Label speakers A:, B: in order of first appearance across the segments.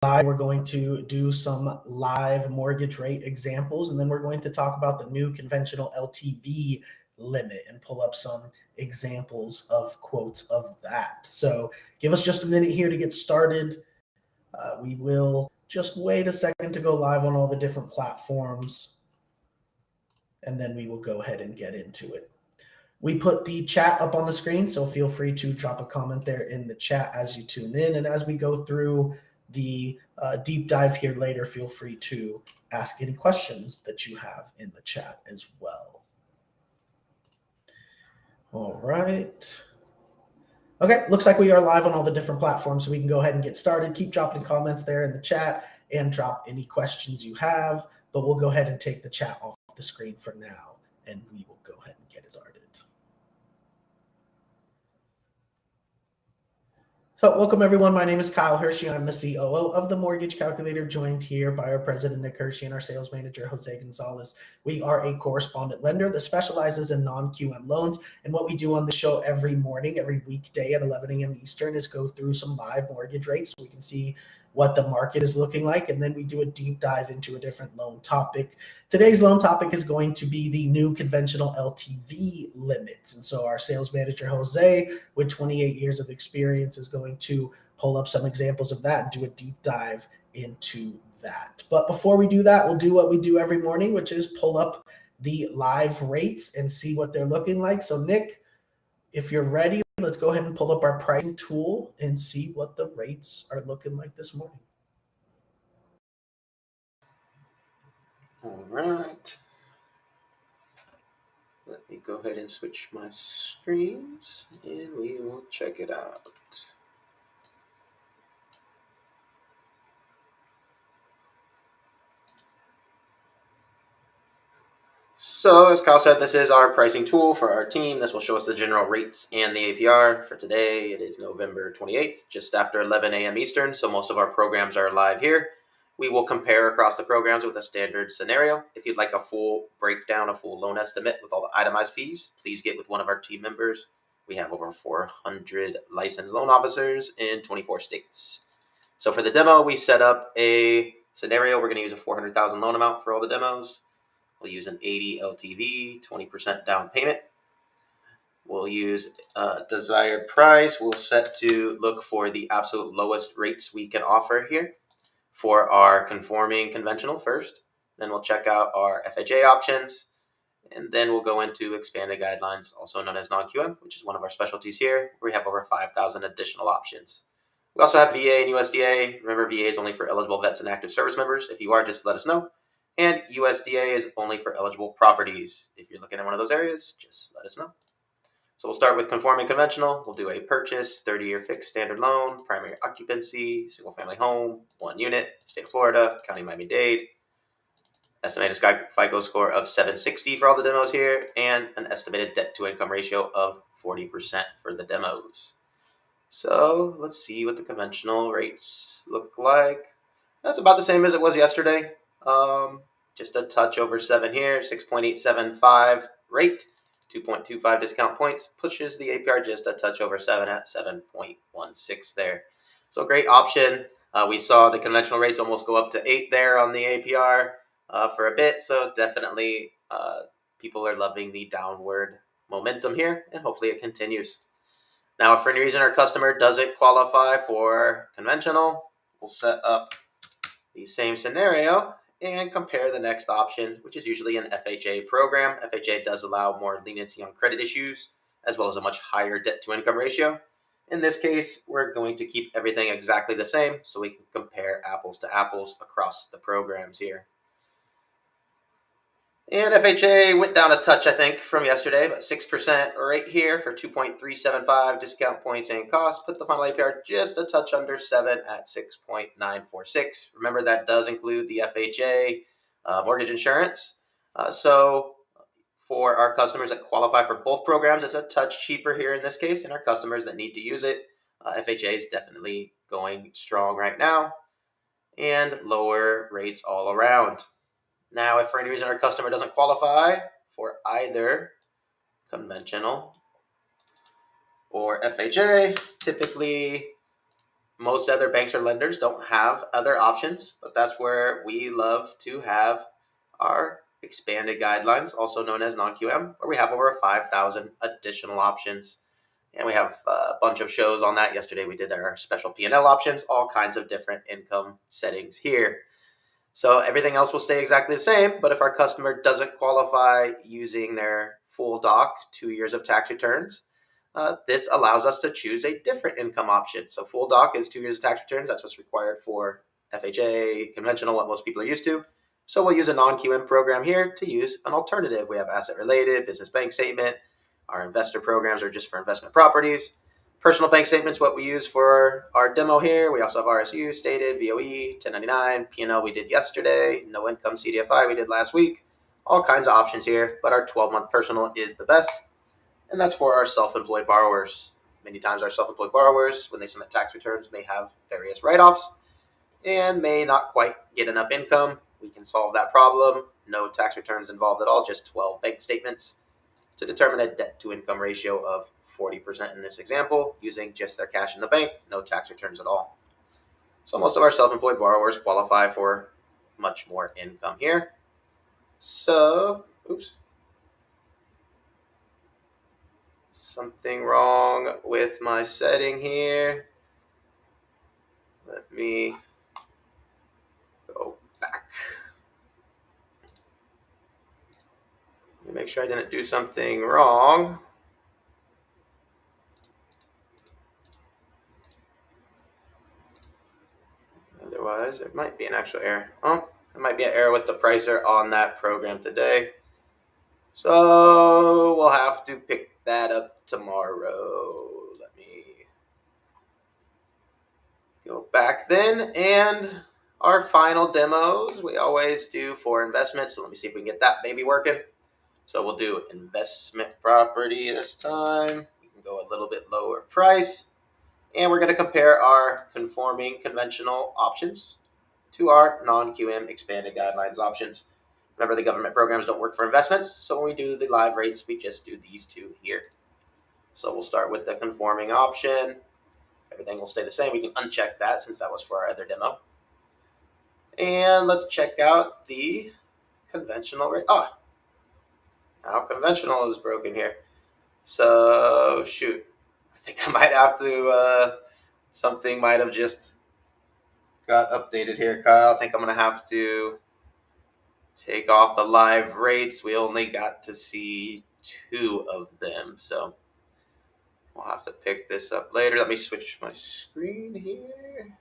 A: we're going to do some live mortgage rate examples, and then we're going to talk about the new conventional LTV limit and pull up some examples of quotes of that. So give us just a minute here to get started. We will just wait a second to go live on all the different platforms, and then we will go ahead and get into it. We put the chat up on the screen, so feel free to drop a comment there in the chat as you tune in. And as we go through the deep dive here later, feel free to ask any questions that you have in the chat as well. All right. Okay, looks like we are live on all the different platforms, so we can go ahead and get started. Keep dropping comments there in the chat and drop any questions you have, but we'll go ahead and take the chat off the screen for now, and we will go ahead and get it started. So welcome everyone. My name is Kyle Hershey. I'm the COO of the Mortgage Calculator, joined here by our president, Nick Hershey, and our sales manager, Jose Gonzalez. We are a correspondent lender that specializes in non-QM loans. And what we do on the show every morning, every weekday at 11 a.m. Eastern is go through some live mortgage rates so we can see what the market is looking like. And then we do a deep dive into a different loan topic. Today's loan topic is going to be the new conventional LTV limits. And so our sales manager, Jose, with 28 years of experience, is going to pull up some examples of that and do a deep dive into that. But before we do that, we'll do what we do every morning, which is pull up the live rates and see what they're looking like. So Nick, if you're ready, let's go ahead and pull up our pricing tool and see what the rates are looking like this morning.
B: All right. Let me go ahead and switch my screens and we will check it out. So as Kyle said, this is our pricing tool for our team. This will show us the general rates and the APR. For today, it is November 28th, just after 11 a.m. Eastern, so most of our programs are live here. We will compare across the programs with a standard scenario. If you'd like a full breakdown, a full loan estimate with all the itemized fees, please get with one of our team members. We have over 400 licensed loan officers in 24 states. So for the demo, we set up a scenario. We're going to use a $400,000 loan amount for all the demos. We'll use an 80 LTV, 20% down payment. We'll use desired price. We'll set to look for the absolute lowest rates we can offer here for our conforming conventional first. Then we'll check out our FHA options. And then we'll go into expanded guidelines, also known as non-QM, which is one of our specialties here, where we have over 5,000 additional options. We also have VA and USDA. Remember, VA is only for eligible vets and active service members. If you are, just let us know. And USDA is only for eligible properties. If you're looking at one of those areas, just let us know. So we'll start with conforming conventional. We'll do a purchase, 30-year fixed standard loan, primary occupancy, single family home, 1 unit, state of Florida, county Miami-Dade. Estimated FICO score of 760 for all the demos here, and an estimated debt to income ratio of 40% for the demos. So let's see what the conventional rates look like. That's about the same as it was yesterday. Just a touch over 7 here, 6.875 rate, 2.25 discount points, pushes the APR just a touch over 7 at 7.16 there. So great option. We saw the conventional rates almost go up to 8 there on the APR for a bit. So definitely people are loving the downward momentum here, and hopefully it continues. Now, if for any reason our customer doesn't qualify for conventional, we'll set up the same scenario and compare the next option, which is usually an FHA program. FHA does allow more leniency on credit issues, as well as a much higher debt-to-income ratio. In this case, we're going to keep everything exactly the same so we can compare apples to apples across the programs here. And FHA went down a touch, I think, from yesterday, but 6% right here for 2.375 discount points and costs. Put the final APR just a touch under 7 at 6.946. Remember, that does include the FHA mortgage insurance. So for our customers that qualify for both programs, it's a touch cheaper here in this case. And our customers that need to use it, FHA is definitely going strong right now, and lower rates all around. Now, if for any reason our customer doesn't qualify for either conventional or FHA, typically most other banks or lenders don't have other options, but that's where we love to have our expanded guidelines, also known as non-QM, where we have over 5,000 additional options. And we have a bunch of shows on that. Yesterday we did our special P&L options, all kinds of different income settings here. So everything else will stay exactly the same, but if our customer doesn't qualify using their full doc, 2 years of tax returns, this allows us to choose a different income option. So full doc is 2 years of tax returns. That's what's required for FHA, conventional, what most people are used to. So we'll use a non-QM program here to use an alternative. We have asset related, business bank statement. Our investor programs are just for investment properties. Personal bank statements, what we use for our demo here. We also have RSU, stated, VOE, 1099, P&L we did yesterday, no income CDFI we did last week. All kinds of options here, but our 12-month personal is the best. And that's for our self-employed borrowers. Many times our self-employed borrowers, when they submit tax returns, may have various write-offs and may not quite get enough income. We can solve that problem. No tax returns involved at all, just 12 bank statements to determine a debt-to-income ratio of 40% in this example, using just their cash in the bank, no tax returns at all. So most of our self-employed borrowers qualify for much more income here. So, something wrong with my setting here. Let me go back. Let me make sure I didn't do something wrong. Otherwise, there might be an actual error. Oh, there might be an error with the pricer on that program today. So we'll have to pick that up tomorrow. Let me go back then. And our final demos we always do for investments. So let me see if we can get that baby working. So we'll do investment property this time. We can go a little bit lower price. And we're going to compare our conforming conventional options to our non-QM expanded guidelines options. Remember, the government programs don't work for investments, so when we do the live rates, we just do these two here. So we'll start with the conforming option. Everything will stay the same. We can uncheck that since that was for our other demo. And let's check out the conventional rate. Now conventional is broken here. So, shoot. I think I might have to, something might have just got updated here, Kyle. I think I'm going to have to take off the live rates. We only got to see 2 of them, so we'll have to pick this up later. Let me switch my screen here.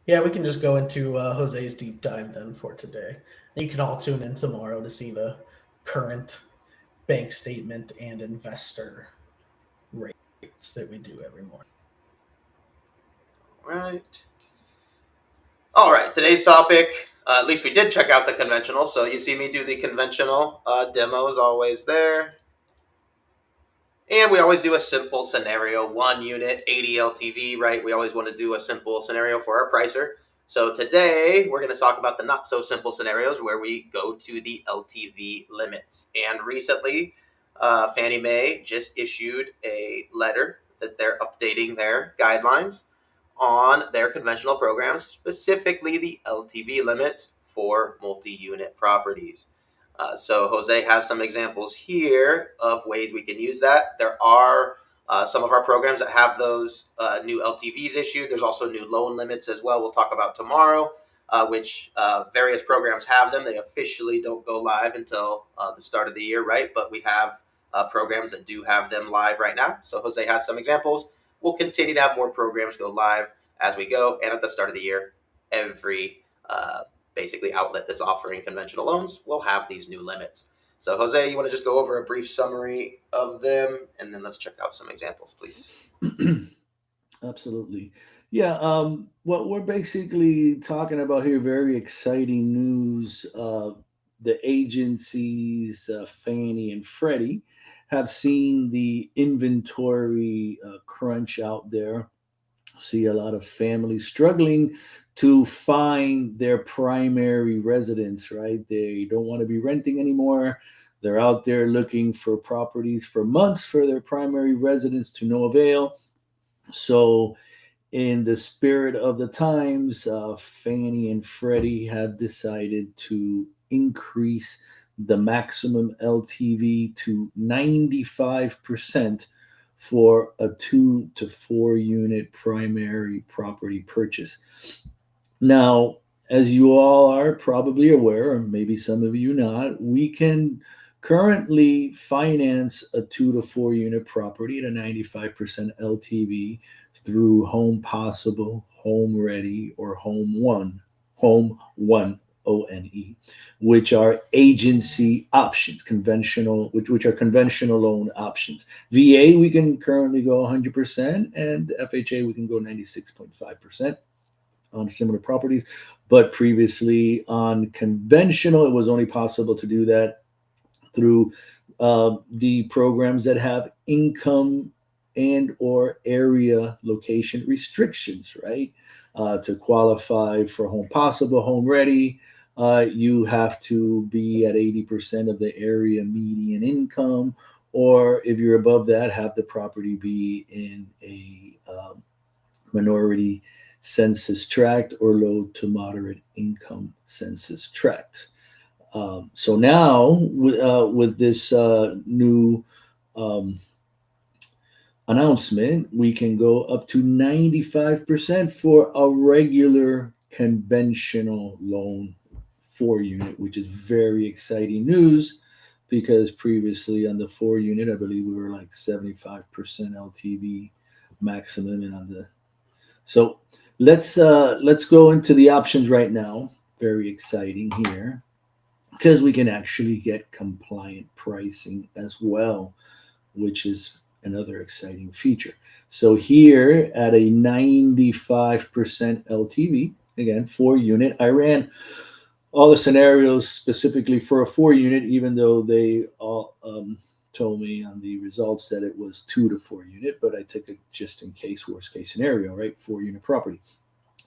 A: Yeah, we can just go into Jose's deep dive then for today. You can all tune in tomorrow to see the current bank statement and investor rates that we do every morning.
B: All right, today's topic, at least we did check out the conventional. So you see me do the conventional demos always there. And we always do a simple scenario, 1 unit, 80 LTV, right? We always want to do a simple scenario for our pricer. So today we're going to talk about the not so simple scenarios where we go to the LTV limits. And recently, Fannie Mae just issued a letter that they're updating their guidelines on their conventional programs, specifically the LTV limits for multi-unit properties. So Jose has some examples here of ways we can use that. There are some of our programs that have those new LTVs issued. There's also new loan limits as well. We'll talk about tomorrow, which various programs have them. They officially don't go live until the start of the year, right? But we have programs that do have them live right now. So Jose has some examples. We'll continue to have more programs go live as we go. And at the start of the year, every basically outlet that's offering conventional loans will have these new limits. So Jose, you want to just go over a brief summary of them, and then let's check out some examples, please.
C: Absolutely. Yeah. What we're basically talking about here, very exciting news. The agencies, Fannie and Freddie, have seen the inventory crunch out there. See a lot of families struggling to find their primary residence, right? They don't want to be renting anymore. They're out there looking for properties for months for their primary residence to no avail. So in the spirit of the times, Fannie and Freddie have decided to increase the maximum LTV to 95% for a 2 to 4 unit primary property purchase. Now, as you all are probably aware, or maybe some of you not, we can currently finance a 2 to 4 unit property at a 95% LTV through Home Possible, Home Ready, or Home One, ONE, which are agency options, conventional, which are conventional loan options. VA, we can currently go 100%, and FHA, we can go 96.5% on similar properties. But previously on conventional, it was only possible to do that through the programs that have income and or area location restrictions, right? To qualify for Home Possible, Home Ready, you have to be at 80% of the area median income, or if you're above that, have the property be in a minority census tract or low to moderate income census tract. So now, with this new announcement, we can go up to 95% for a regular conventional loan 4 unit, which is very exciting news because previously on the 4 unit, I believe we were like 75% LTV maximum, and on the so let's go into the options right now. Very exciting here because we can actually get compliant pricing as well, which is another exciting feature. So here at a 95% LTV, again, 4 unit, I ran all the scenarios specifically for a 4 unit, even though they all told me on the results that it was 2 to 4 unit, but I took it just in case, worst case scenario, right? 4 unit property.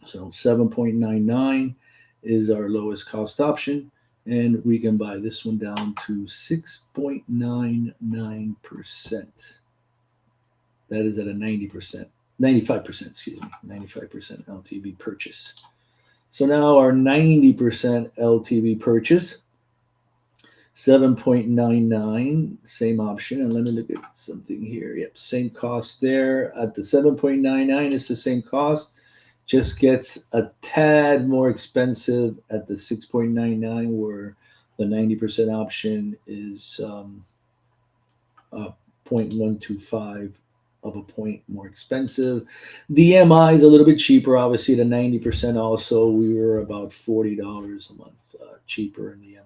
C: So 7.99 is our lowest cost option, and we can buy this one down to 6.99%. That is at a 95%, 95% LTV purchase. So now our 90% LTV purchase, 7.99, same option. And let me look at something here. Yep, same cost there. At the 7.99, it's the same cost. Just gets a tad more expensive at the 6.99, where the 90% option is 0.125 of a point more expensive. The MI is a little bit cheaper. Obviously, the 90% also, we were about $40 a month cheaper in the MI.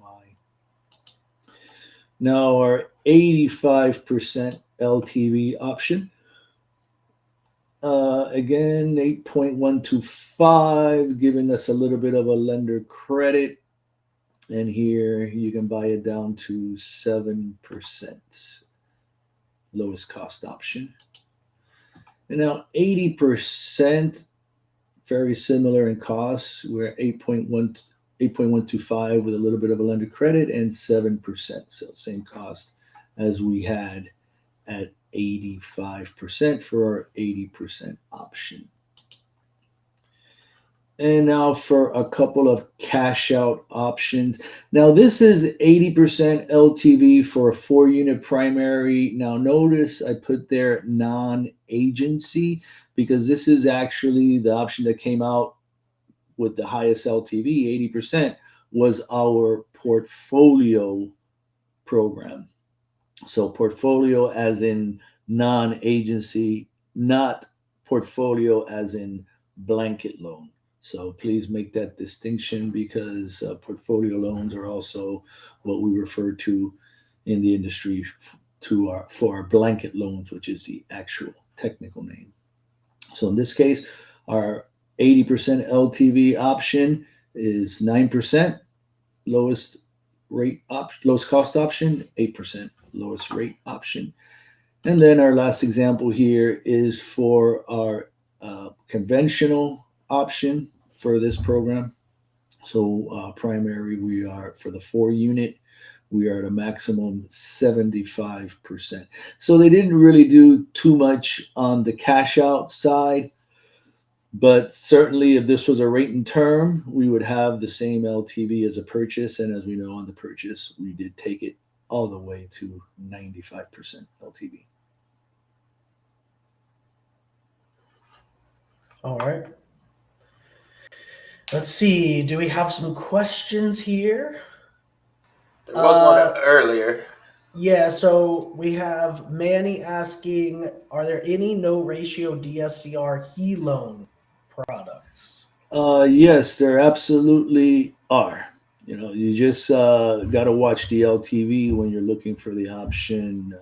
C: Now our 85% LTV option. Again, 8.125, giving us a little bit of a lender credit. And here you can buy it down to 7%. Lowest cost option. And now 80%, very similar in costs. We're at 8.125 with a little bit of a lender credit and 7%. So same cost as we had at 85% for our 80% option. And now for a couple of cash out options. Now this is 80% LTV for a 4-unit primary. Now notice I put there non-agency because this is actually the option that came out with the highest LTV, 80%, was our portfolio program. So portfolio as in non-agency, not portfolio as in blanket loan. So please make that distinction because portfolio loans are also what we refer to in the industry for our blanket loans, which is the actual technical name. So in this case, our 80% LTV option is 9%, lowest cost option, 8% lowest rate option. And then our last example here is for our conventional option for this program. So primary, we are for the 4-unit, we are at a maximum 75%. So they didn't really do too much on the cash out side. But certainly, if this was a rate and term, we would have the same LTV as a purchase. And as we know on the purchase, we did take it all the way to 95% LTV.
A: All right. Let's see. Do we have some questions here?
B: There was one earlier.
A: Yeah, so we have Manny asking, are there any no ratio DSCR HELoan products?
C: Yes, there absolutely are. You just got to watch the LTV when you're looking for the option.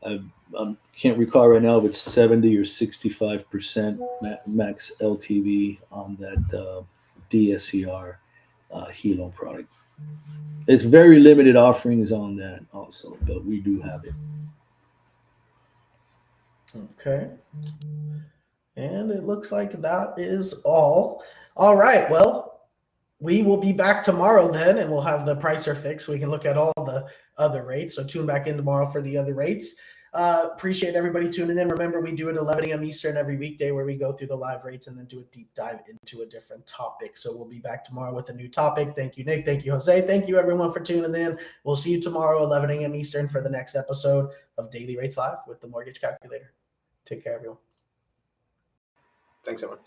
C: I can't recall right now if it's 70 or 65% max LTV on that DSCR HELoan product. It's very limited offerings on that also, but we do have it.
A: Okay. And it looks like that is all. All right. Well, we will be back tomorrow then, and we'll have the pricer fix. We can look at all the other rates. So tune back in tomorrow for the other rates. Appreciate everybody tuning in. Remember, we do it 11 a.m. Eastern every weekday where we go through the live rates and then do a deep dive into a different topic. So we'll be back tomorrow with a new topic. Thank you, Nick. Thank you, Jose. Thank you, everyone, for tuning in. We'll see you tomorrow, 11 a.m. Eastern, for the next episode of Daily Rates Live with the Mortgage Calculator. Take care, everyone.
B: Thanks, everyone.